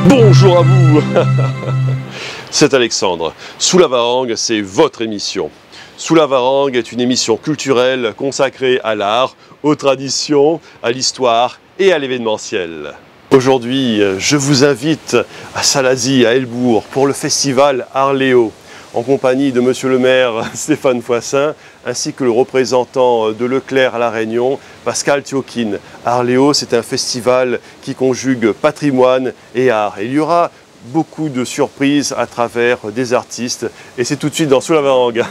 Bonjour à vous. C'est Alexandre. Sous la Varangue, c'est votre émission. Sous la Varangue est une émission culturelle consacrée à l'art, aux traditions, à l'histoire et à l'événementiel. Aujourd'hui, je vous invite à Salazie, à Helbourg, pour le festival Arléo, en compagnie de Monsieur le maire Stéphane Foissin, ainsi que le représentant de Leclerc à La Réunion, Pascal Thiokin. Arléo, c'est un festival qui conjugue patrimoine et art. Et il y aura beaucoup de surprises à travers des artistes. Et c'est tout de suite dans Sous la Varangue.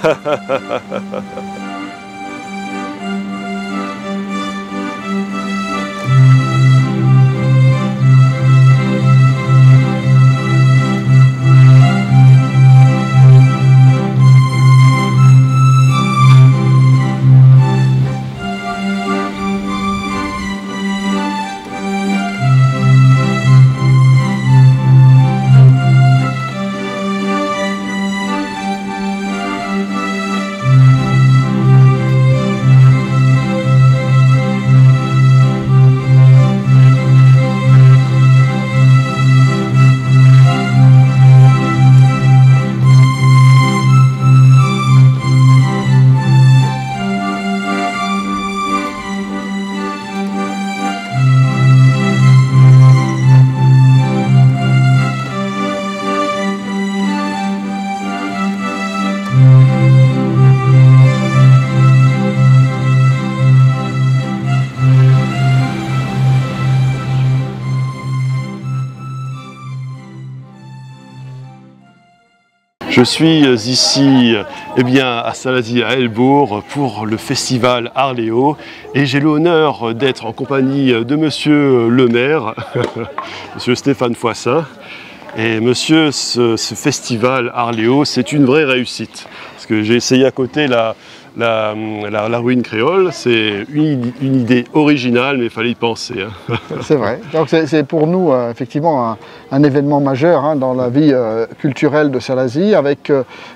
Je suis ici à Salazie, à Helbourg, pour le festival Arléo, et j'ai l'honneur d'être en compagnie de Monsieur le maire, Monsieur Stéphane Foissin. Et monsieur, ce festival Arléo, c'est une vraie réussite, parce que j'ai essayé à côté la ruine créole. C'est une idée originale, mais il fallait y penser. C'est vrai. Donc c'est pour nous effectivement un événement majeur dans la vie culturelle de Salazie, avec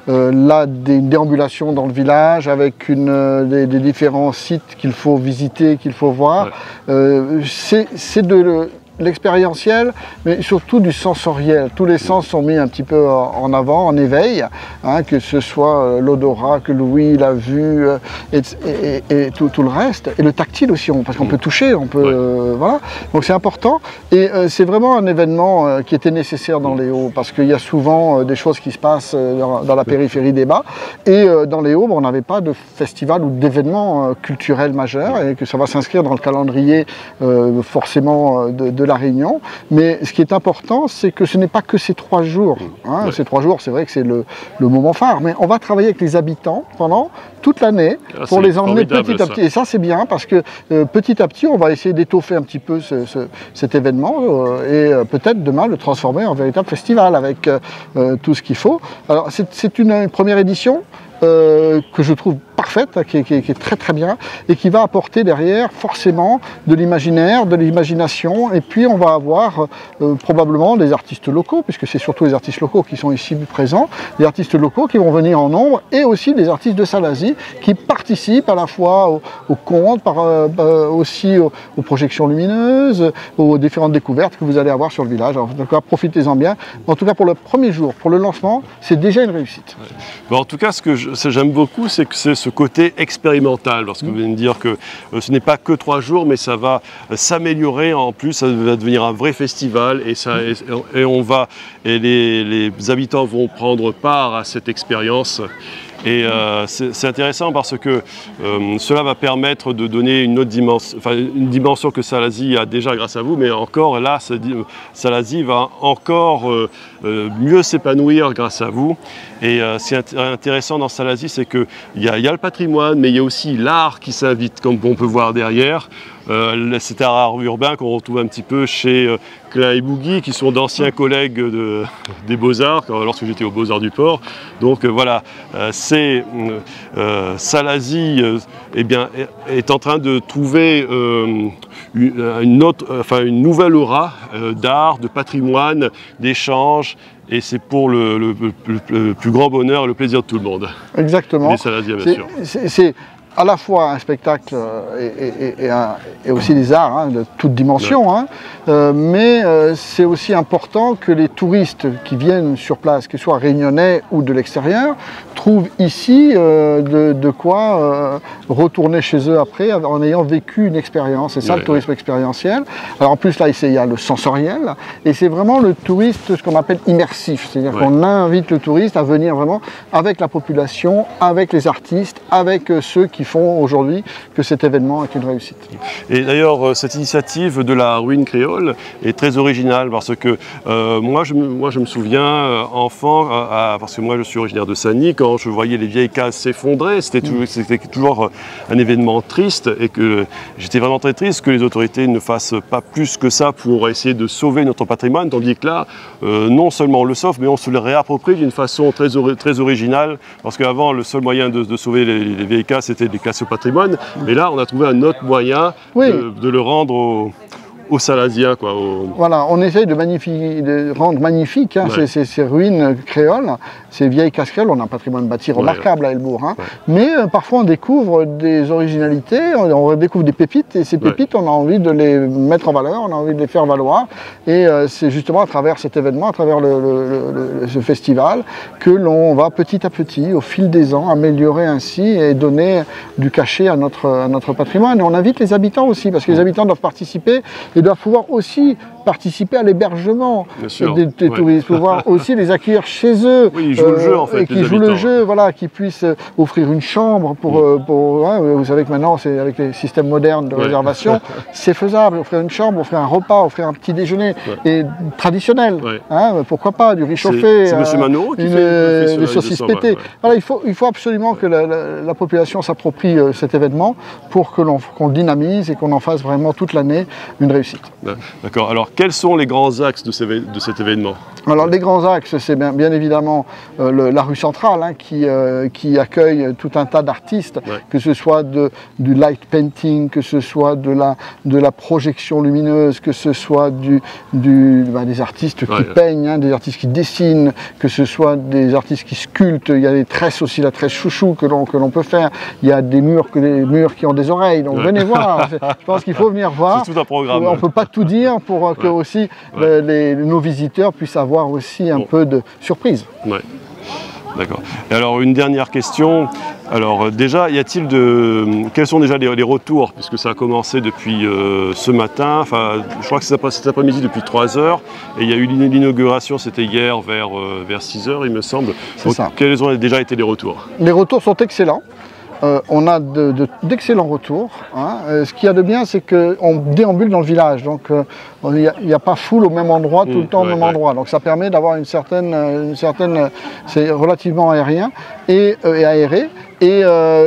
là des déambulations dans le village, avec des différents sites qu'il faut visiter, qu'il faut voir. Ouais. C'est de l'expérientiel, mais surtout du sensoriel. Tous les sens sont mis un petit peu en avant, en éveil, que ce soit l'odorat, que l'ouïe, la vue et tout le reste. Et le tactile aussi, parce qu'on peut toucher, on peut... voilà. Donc c'est important. Et c'est vraiment un événement qui était nécessaire dans les Hauts, parce qu'il y a souvent des choses qui se passent dans la périphérie des Bas. Et dans les Hauts, on n'avait pas de festival ou d'événement culturel majeur, et que ça va s'inscrire dans le calendrier forcément de la Réunion, mais ce qui est important, c'est que ce n'est pas que ces 3 jours. Ces 3 jours, c'est vrai que c'est le moment phare, mais on va travailler avec les habitants pendant toute l'année pour les emmener petit à petit. Et ça, c'est bien, parce que petit à petit, on va essayer d'étoffer un petit peu cet événement et peut-être demain le transformer en véritable festival avec tout ce qu'il faut. Alors, c'est une première édition que je trouve parfaite, qui est très très bien, et qui va apporter derrière forcément de l'imaginaire, de l'imagination, et puis on va avoir probablement des artistes locaux, puisque c'est surtout les artistes locaux qui sont ici présents, des artistes locaux qui vont venir en nombre, et aussi des artistes de Salazie qui participent à la fois aux contes, aussi aux projections lumineuses, aux différentes découvertes que vous allez avoir sur le village. Alors, en tout cas, profitez-en bien. En tout cas, pour le premier jour, pour le lancement, c'est déjà une réussite. Ouais. Bon, en tout cas, ce que j'aime beaucoup, c'est que c'est ce côté expérimental, parce que vous venez de dire que ce n'est pas que 3 jours, mais ça va s'améliorer. En plus, ça va devenir un vrai festival, et les habitants vont prendre part à cette expérience. Et c'est intéressant parce que cela va permettre de donner une autre dimension, une dimension que Salazie a déjà grâce à vous, mais encore là, Salazie va encore mieux s'épanouir grâce à vous. Et ce qui est intéressant dans Salazie, c'est qu'il y a le patrimoine, mais il y a aussi l'art qui s'invite, comme on peut voir derrière. C'est un art urbain qu'on retrouve un petit peu chez Klein et Bougui, qui sont d'anciens collègues des Beaux-Arts, lorsque j'étais aux Beaux-Arts du Port. Donc voilà, Salazie est en train de trouver une nouvelle aura d'art, de patrimoine, d'échange. Et c'est pour le plus grand bonheur et le plaisir de tout le monde. Exactement. Les Salaziens, bien sûr. à la fois un spectacle et aussi des arts hein, de toute dimension, hein, mais c'est aussi important que les touristes qui viennent sur place, qu'ils soient réunionnais ou de l'extérieur, trouvent ici de quoi retourner chez eux après en ayant vécu une expérience. C'est ça le tourisme expérientiel. Alors en plus là, ici, il y a le sensoriel et c'est vraiment le touriste, ce qu'on appelle immersif. C'est-à-dire qu'on invite le touriste à venir vraiment avec la population, avec les artistes, avec ceux qui font aujourd'hui que cet événement est une réussite. Et d'ailleurs, cette initiative de la ruine créole est très originale parce que moi, je me souviens, enfant, parce que moi je suis originaire de Sagny, quand je voyais les vieilles cases s'effondrer, c'était toujours un événement triste et que j'étais vraiment très triste que les autorités ne fassent pas plus que ça pour essayer de sauver notre patrimoine, tandis que là, non seulement on le sauve, mais on se le réapproprie d'une façon très originale, parce qu'avant, le seul moyen de sauver les vieilles cases, c'était de les classer au patrimoine, mais là, on a trouvé un autre moyen de le rendre aux Salasiens, quoi. Voilà, on essaye de rendre magnifique hein, ces ruines créoles, ces vieilles cases créoles. On a un patrimoine bâti remarquable à Helbourg, hein. Mais parfois on découvre des originalités, on découvre des pépites, et ces pépites, on a envie de les mettre en valeur, on a envie de les faire valoir, et c'est justement à travers cet événement, à travers ce festival, que l'on va petit à petit, au fil des ans, améliorer ainsi et donner du cachet à notre patrimoine. Et on invite les habitants aussi, parce que les habitants doivent participer, et doivent pouvoir aussi participer à l'hébergement des touristes, pouvoir aussi les accueillir chez eux. Oui, ils jouent le jeu en fait. Et qui jouent le jeu, voilà, qui puissent offrir une chambre vous savez que maintenant, c'est avec les systèmes modernes de réservation, c'est faisable. Offrir une chambre, offrir un repas, offrir un petit déjeuner et traditionnel. Hein, pourquoi pas, du riz chauffé, c'est Monsieur Manot qui fait des saucisses pétées. Voilà, il faut absolument que la population s'approprie cet événement pour qu'on le dynamise et qu'on en fasse vraiment toute l'année une réussite. D'accord. Alors, quels sont les grands axes de cet événement? Alors, les grands axes, c'est bien évidemment la rue centrale hein, qui accueille tout un tas d'artistes, que ce soit du light painting, que ce soit de la projection lumineuse, que ce soit des artistes qui peignent, hein, des artistes qui dessinent, que ce soit des artistes qui sculptent. Il y a des tresses aussi, la tresse chouchou que l'on peut faire. Il y a des murs qui ont des oreilles. Donc venez voir. Je pense qu'il faut venir voir. C'est tout un programme. On ne peut pas tout dire pour que aussi nos visiteurs puissent avoir aussi un peu de surprise. D'accord. Et alors une dernière question. Alors déjà, quels sont déjà les retours, puisque ça a commencé depuis ce matin, enfin je crois que c'est cet après-midi depuis 3 heures, et il y a eu l'inauguration, c'était hier vers 6 heures il me semble. Donc, quels ont déjà été les retours? Les retours sont excellents. On a d'excellents retours. Hein. Ce qu'il y a de bien, c'est qu'on déambule dans le village. Donc, il n'y a pas foule au même endroit, tout le temps au même endroit. Donc, ça permet d'avoir une certaine c'est relativement aérien et aéré. Et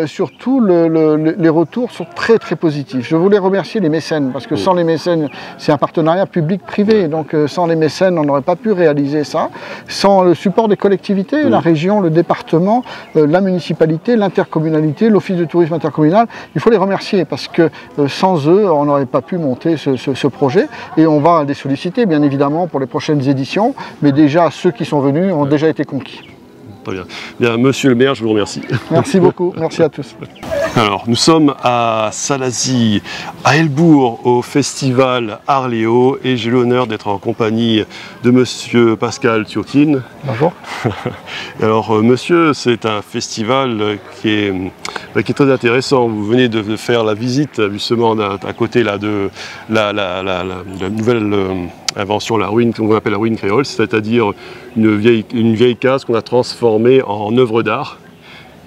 surtout, les retours sont très très positifs. Je voulais remercier les mécènes, parce que sans les mécènes, c'est un partenariat public-privé. Donc sans les mécènes, on n'aurait pas pu réaliser ça. Sans le support des collectivités, la région, le département, la municipalité, l'intercommunalité, l'office de tourisme intercommunal, il faut les remercier, parce que sans eux, on n'aurait pas pu monter ce projet. Et on va les solliciter, bien évidemment, pour les prochaines éditions. Mais déjà, ceux qui sont venus ont déjà été conquis. Très bien. Bien. Monsieur le maire, je vous remercie. Merci beaucoup, merci à tous. Alors, nous sommes à Salazie, à Helbourg, au festival Arléo, et j'ai l'honneur d'être en compagnie de monsieur Pascal Thiotin. Bonjour. Alors, monsieur, c'est un festival qui est très intéressant. Vous venez de faire la visite, justement, à côté là, de la nouvelle invention, la ruine, qu'on appelle la ruine créole, c'est-à-dire une vieille case qu'on a transformée en œuvre d'art.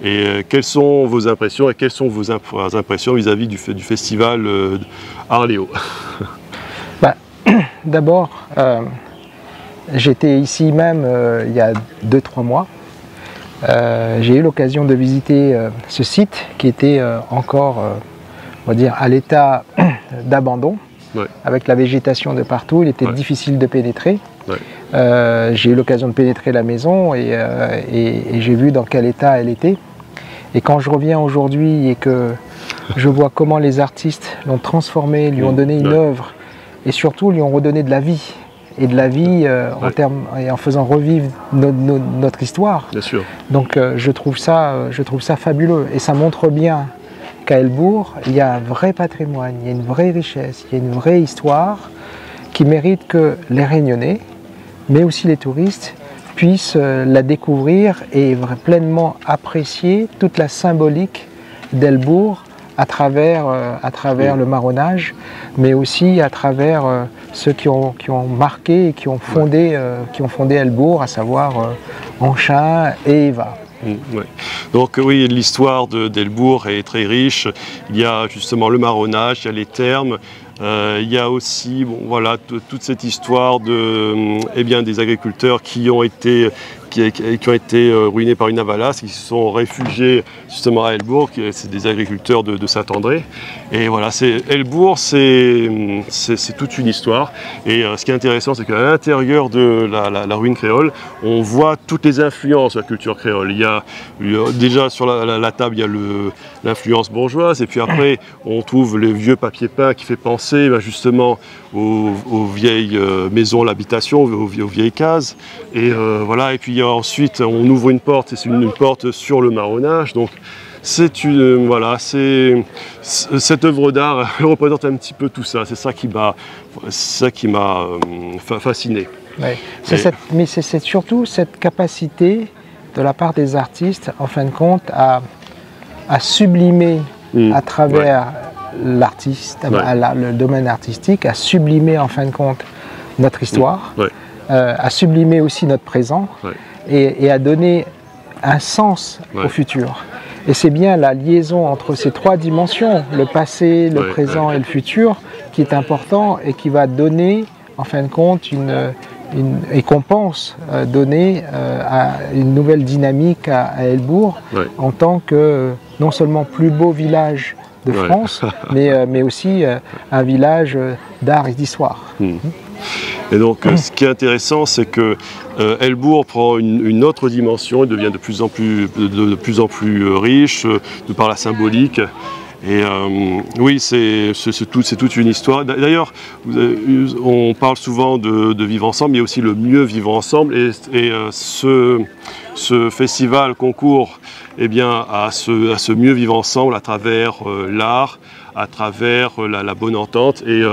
Et quelles sont vos impressions et quelles sont vos impressions vis-à-vis du festival Arléo? D'abord, j'étais ici même il y a 2-3 mois. J'ai eu l'occasion de visiter ce site qui était encore, on va dire, à l'état d'abandon. Avec la végétation de partout, il était difficile de pénétrer. J'ai eu l'occasion de pénétrer la maison et j'ai vu dans quel état elle était. Et quand je reviens aujourd'hui et que je vois comment les artistes l'ont transformée, lui ont donné une œuvre et surtout lui ont redonné de la vie. Et de la vie en faisant revivre notre histoire. Bien sûr. Donc je trouve ça fabuleux et ça montre bien qu'à Helbourg, il y a un vrai patrimoine, il y a une vraie richesse, il y a une vraie histoire qui mérite que les Réunionnais, mais aussi les touristes, puissent la découvrir et pleinement apprécier toute la symbolique d'Helbourg à travers le marronnage, mais aussi à travers ceux qui ont marqué et qui ont fondé Helbourg, à savoir Anchin et Eva. Ouais. Donc oui, l'histoire d'Helbourg est très riche. Il y a justement le marronnage, il y a les thermes. Il y a aussi voilà, toute cette histoire des agriculteurs qui ont été ruinés par une avalace, qui se sont réfugiés justement à Helbourg. C'est des agriculteurs de Saint-André. Et voilà, Helbourg, c'est toute une histoire. Et ce qui est intéressant, c'est qu'à l'intérieur de la ruine créole, on voit toutes les influences de la culture créole. Il y a déjà sur la table, il y a l'influence bourgeoise, et puis après, on trouve le vieux papier peint qui fait penser justement aux vieilles maisons, l'habitation, aux vieilles cases. Et voilà, et puis ensuite, on ouvre une porte, et c'est une porte sur le marronnage. Donc, cette œuvre d'art représente un petit peu tout ça. C'est ça qui m'a fasciné. Ouais. Mais c'est surtout cette capacité de la part des artistes, en fin de compte, à sublimer à travers le domaine artistique, à sublimer en fin de compte notre histoire, à sublimer aussi notre présent et à donner un sens au futur. Et c'est bien la liaison entre ces trois dimensions, le passé, le présent et le futur, qui est important et qui va donner en fin de compte et qu'on pense donner une nouvelle dynamique à Helbourg en tant que non seulement plus beau village de France, mais aussi un village d'art et d'histoire. Et donc, ce qui est intéressant, c'est que Helbourg prend une autre dimension, il devient de plus en plus riche, de par la symbolique. Et oui, c'est toute une histoire. D'ailleurs, on parle souvent de vivre ensemble, mais il y a aussi le mieux vivre ensemble. Et ce festival concourt à ce mieux vivre ensemble à travers l'art, à travers la bonne entente. Et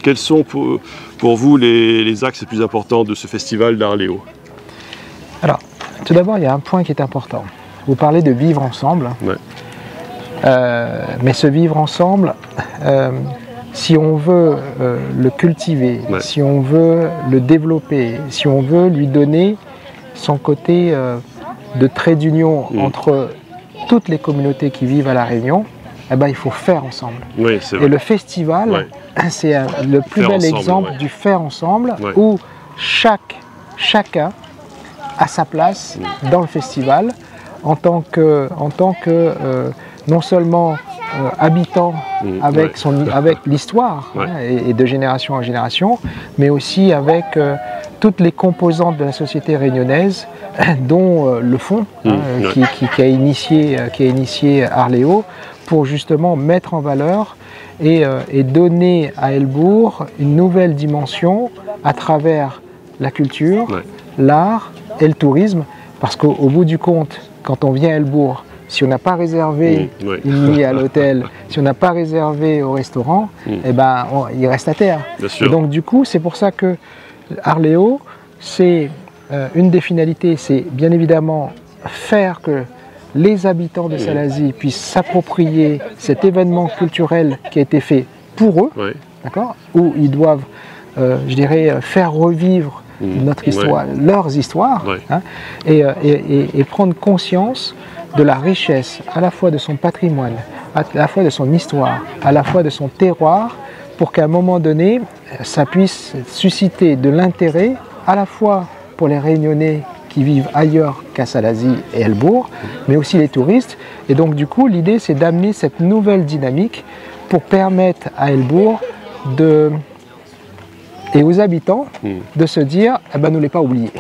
quels sont pour vous les axes les plus importants de ce festival d'art Léo? Alors, tout d'abord, il y a un point qui est important. Vous parlez de vivre ensemble. Mais ce vivre ensemble, si on veut le cultiver, si on veut le développer, si on veut lui donner son côté de trait d'union entre toutes les communautés qui vivent à La Réunion, il faut faire ensemble. Et le festival, c'est le plus bel exemple du faire ensemble, où chacun a sa place dans le festival en tant que non seulement habitant avec l'histoire et de génération en génération, mais aussi avec toutes les composantes de la société réunionnaise, dont le fond qui a initié Art Léo, pour justement mettre en valeur et donner à Helbourg une nouvelle dimension à travers la culture, l'art et le tourisme, parce qu'au bout du compte, quand on vient à Helbourg, si on n'a pas réservé une nuit à l'hôtel, si on n'a pas réservé au restaurant, il reste à terre. Et donc du coup, c'est pour ça que Art Léo, c'est une des finalités, c'est bien évidemment faire que les habitants de Salazie puissent s'approprier cet événement culturel qui a été fait pour eux, d'accord, où ils doivent, je dirais, faire revivre notre histoire, leurs histoires, et prendre conscience de la richesse à la fois de son patrimoine, à la fois de son histoire, à la fois de son terroir, pour qu'à un moment donné, ça puisse susciter de l'intérêt à la fois pour les Réunionnais qui vivent ailleurs qu'à Salazie et Helbourg, mais aussi les touristes. Et donc du coup, l'idée c'est d'amener cette nouvelle dynamique pour permettre à Helbourg et aux habitants de se dire nous ne l'avons pas oublié.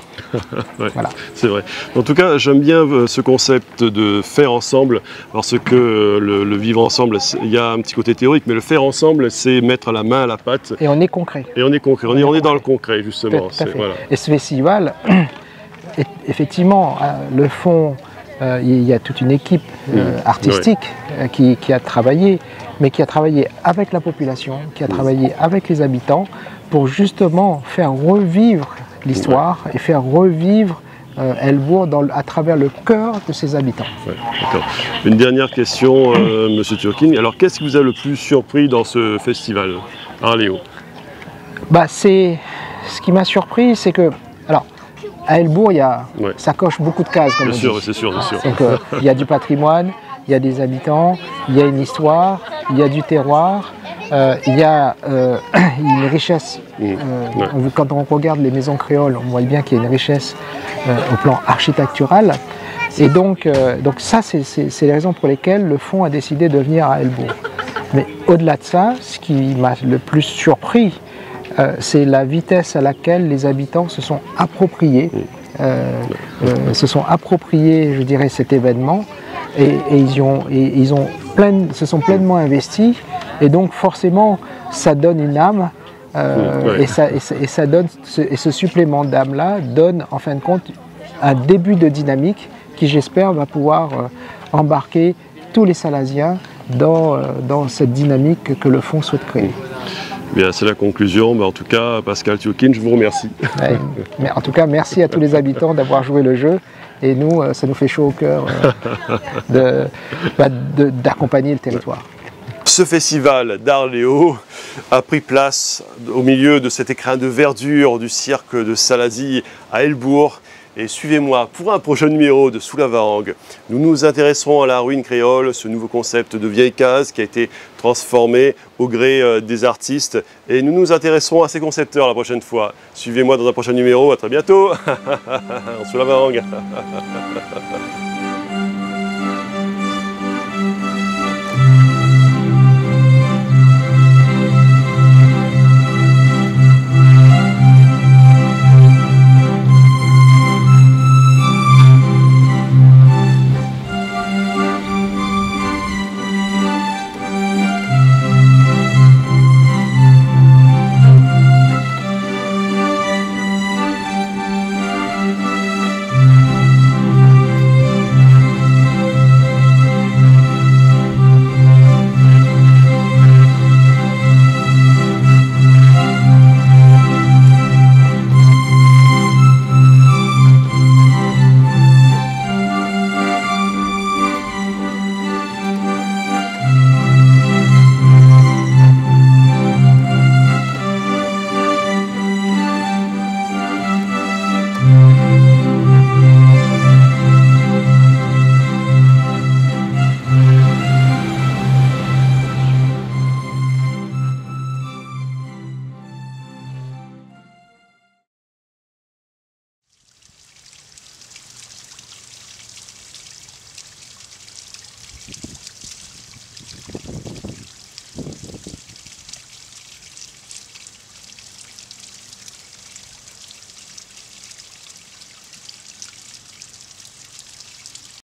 Voilà. C'est vrai. En tout cas, j'aime bien ce concept de faire ensemble, parce que le vivre ensemble, il y a un petit côté théorique, mais le faire ensemble, c'est mettre la main à la pâte. Et on est concret. Et on est concret. On est dans le concret, justement. Tout à fait. Voilà. Et ce festival, effectivement, le fond il y a toute une équipe artistique qui a travaillé, mais qui a travaillé avec la population, qui a travaillé avec les habitants pour justement faire revivre l'histoire et faire revivre Helbourg à travers le cœur de ses habitants. Ouais, d'accord. Une dernière question, Monsieur Turquin. Alors, qu'est-ce qui vous a le plus surpris dans ce festival Arléo? Ce qui m'a surpris, c'est que, alors, à Helbourg, ça coche beaucoup de cases, comme on dit. C'est sûr. Donc, il y a du patrimoine, il y a des habitants, il y a une histoire, il y a du terroir, il y a une richesse. Quand on regarde les maisons créoles, on voit bien qu'il y a une richesse au plan architectural. Et donc ça, c'est les raisons pour lesquelles le fonds a décidé de venir à Helbourg. Mais au-delà de ça, ce qui m'a le plus surpris, c'est la vitesse à laquelle les habitants se sont appropriés, je dirais, cet événement, et ils se sont pleinement investis, et donc forcément, ça donne une âme, et ce supplément d'âme-là donne, en fin de compte, un début de dynamique qui, j'espère, va pouvoir embarquer tous les Salasiens dans cette dynamique que le fonds souhaite créer. Bien, c'est la conclusion. Mais en tout cas, Pascal Turquin, je vous remercie. Mais en tout cas, merci à tous les habitants d'avoir joué le jeu. Et nous, ça nous fait chaud au cœur d'accompagner le territoire. Ce festival d'Arléo a pris place au milieu de cet écrin de verdure du cirque de Salazie à Helbourg. Et suivez-moi pour un prochain numéro de Sous la Varangue. Nous nous intéresserons à la ruine créole, ce nouveau concept de vieille case qui a été transformé au gré des artistes. Et nous nous intéresserons à ces concepteurs la prochaine fois. Suivez-moi dans un prochain numéro. À très bientôt. Sous la Varangue.